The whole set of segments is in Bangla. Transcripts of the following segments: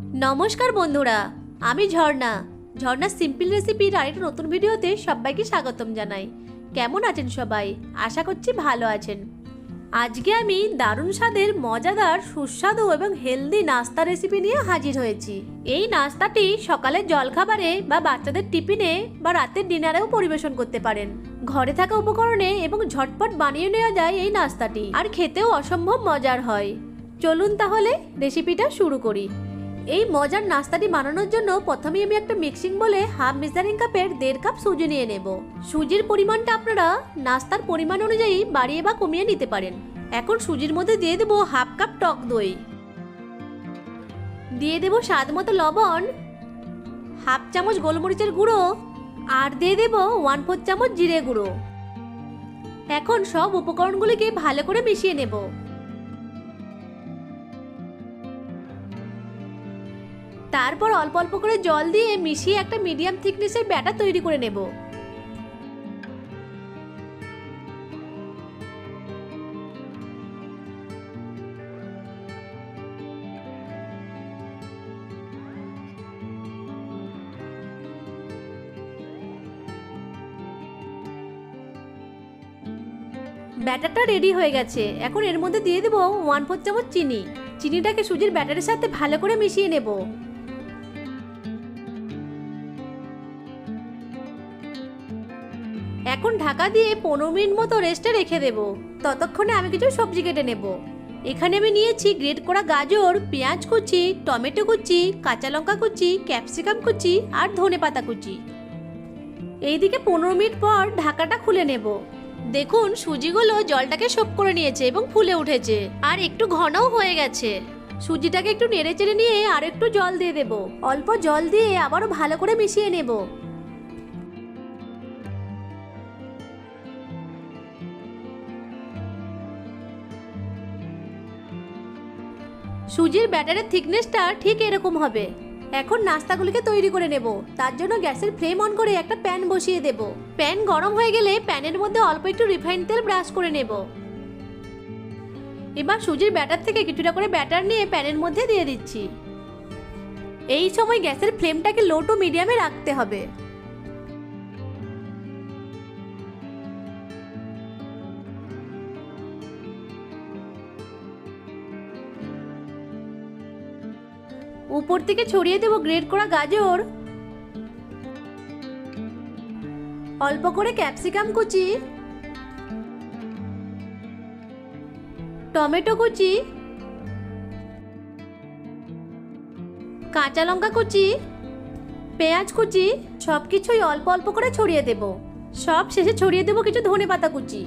নমস্কার বন্ধুরা, আমি ঝর্ণা। ঝর্ণা সিম্পল রেসিপির আরেকটা নতুন ভিডিওতে সবাইকে স্বাগতম জানাই। কেমন আছেন সবাই? আশা করছি ভালো আছেন। আজকে আমি দারুণ স্বাদের মজাদার সুস্বাদু এবং হেলদি নাস্তা রেসিপি নিয়ে হাজির হয়েছি। এই নাস্তাটি সকালের জলখাবারে বা বাচ্চাদের টিফিনে বা রাতের ডিনারেও পরিবেশন করতে পারেন। ঘরে থাকা উপকরণে এবং ঝটপট বানিয়ে নেওয়া যায় এই নাস্তাটি, আর খেতেও অসম্ভব মজার হয়। চলুন তাহলে রেসিপিটা শুরু করি। এই মজার নাস্তাটি বানানোর জন্য প্রথমে আমি একটা মিক্সিং বলে হাফ মেজারিং কাপের 1.5 কাপ সুজি নিয়ে নেব। সুজির পরিমাণটা আপনারা নাস্তার পরিমাণ অনুযায়ী বাড়িয়ে বা কমিয়ে নিতে পারেন। এখন সুজির মধ্যে দিয়ে দেব হাফ কাপ টক দই, দিয়ে দেব স্বাদ মতো লবণ, হাফ চামচ গোলমরিচের গুঁড়ো, আর দিয়ে দেব 1/4 চামচ জিরে গুঁড়ো। এখন সব উপকরণগুলিকে ভালো করে মিশিয়ে নেব। তারপর অল্প অল্প করে জল দিয়ে মিশিয়ে একটা মিডিয়াম থিকনেসের ব্যাটার তৈরি করে নেব। ব্যাটারটা রেডি হয়ে গেছে। এখন এর মধ্যে দিয়ে দেব 1/4 চামচ চিনি। চিনিটাকে সুজির ব্যাটারের সাথে ভালো করে মিশিয়ে নেব। এখন ঢাকা দিয়ে 15 মিনিট মতো রেস্টে রেখে দেব। ততক্ষণে আমি কিছু সবজি কেটে নেব। এখানে আমি নিয়েছি গ্রেট করা গাজর, পেঁয়াজ কুচি, টমেটো কুচি, কাঁচা লঙ্কা কুচি, ক্যাপসিকাম কুচি আর ধনেপাতা কুচি। এইদিকে 15 মিনিট পর ঢাকাটা খুলে নেব। দেখুন সুজিগুলো জলটাকে সোপ করে নিয়েছে এবং ফুলে উঠেছে, আর একটু ঘনও হয়ে গেছে। সুজিটাকে একটু নেড়ে চেড়ে নিয়ে আর একটু জল দিয়ে দেব। অল্প জল দিয়ে আবারও ভালো করে মিশিয়ে নেব। সুজির ব্যাটারের থিকনেসটা ঠিক এরকম হবে। এখন নাস্তাগুলিকে তৈরি করে নেব। তার জন্য গ্যাসের ফ্লেম অন করে একটা প্যান বসিয়ে দেব। প্যান গরম হয়ে গেলে প্যানের মধ্যে অল্প একটু রিফাইন্ড তেল ব্রাশ করে নেব। এবার সুজির ব্যাটার থেকে কিছুটা করে ব্যাটার নিয়ে প্যানের মধ্যে দিয়ে দিচ্ছি। এই সময় গ্যাসের ফ্লেমটাকে লো টু মিডিয়ামে রাখতে হবে। উপর থেকে ছড়িয়ে দেব গ্রেট করা গাজর, অল্প করে ক্যাপসিকাম কুচি, টমেটো কুচি, কাঁচা লঙ্কা কুচি, পেঁয়াজ কুচি, সবকিছুই অল্প অল্প করে ছড়িয়ে দেব। সব শেষে ছড়িয়ে দেব কিছু ধনেপাতা কুচি।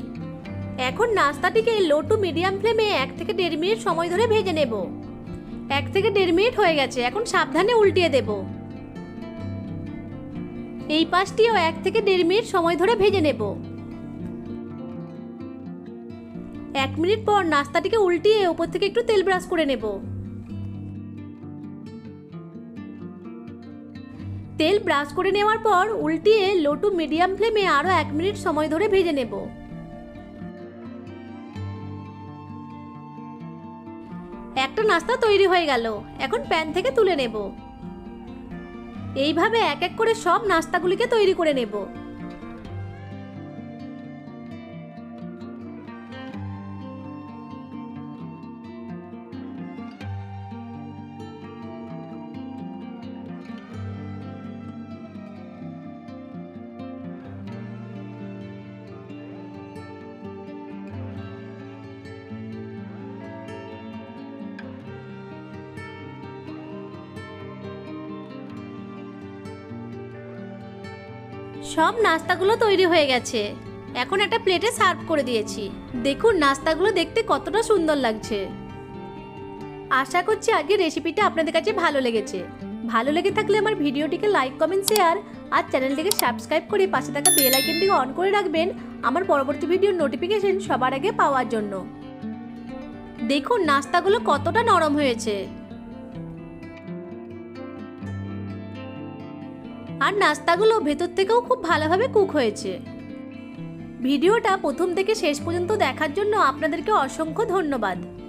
এখন নাস্তাটিকে লো টু মিডিয়াম ফ্লেমে 1 থেকে 1.5 মিনিট সময় ধরে ভেজে নেব। 1 থেকে 1.5 মিনিট হয়ে গেছে। এখন সাবধানে উল্টিয়ে দেব। এই পাশটিও 1 থেকে 1.5 মিনিট সময় ধরে ভেজে নেব। 1 মিনিট পর নাস্তাটিকে উল্টিয়ে উপর থেকে একটু তেল ব্রাশ করে নেব। তেল ব্রাশ করে নেওয়ার পর উল্টিয়ে লো টু মিডিয়াম ফ্লেমে আরো 1 মিনিট সময় ধরে ভেজে নেব। একটা নাস্তা তৈরি হয়ে গেল। এখন প্যান থেকে তুলে নেব। এইভাবে এক এক করে সব নাস্তাগুলিকে তৈরি করে নেব। সব নাস্তাগুলো তৈরি হয়ে গেছে। এখন একটা প্লেটে সার্ভ করে দিয়েছি। দেখুন নাস্তাগুলো দেখতে কতটা সুন্দর লাগছে। আশা করছি আজকের রেসিপিটা আপনাদের কাছে ভালো লেগেছে। ভালো লেগে থাকলে আমার ভিডিওটিকে লাইক, কমেন্ট, শেয়ার আর চ্যানেলটিকে সাবস্ক্রাইব করে পাশে থাকা বেল আইকনটিকে অন করে রাখবেন আমার পরবর্তী ভিডিওর নোটিফিকেশন সবার আগে পাওয়ার জন্য। দেখুন নাস্তাগুলো কতটা নরম হয়েছে, আর নাস্তাগুলো ভেতর থেকেও খুব ভালোভাবে কুক হয়েছে। ভিডিওটা প্রথম থেকে শেষ পর্যন্ত দেখার জন্য আপনাদেরকে অসংখ্য ধন্যবাদ।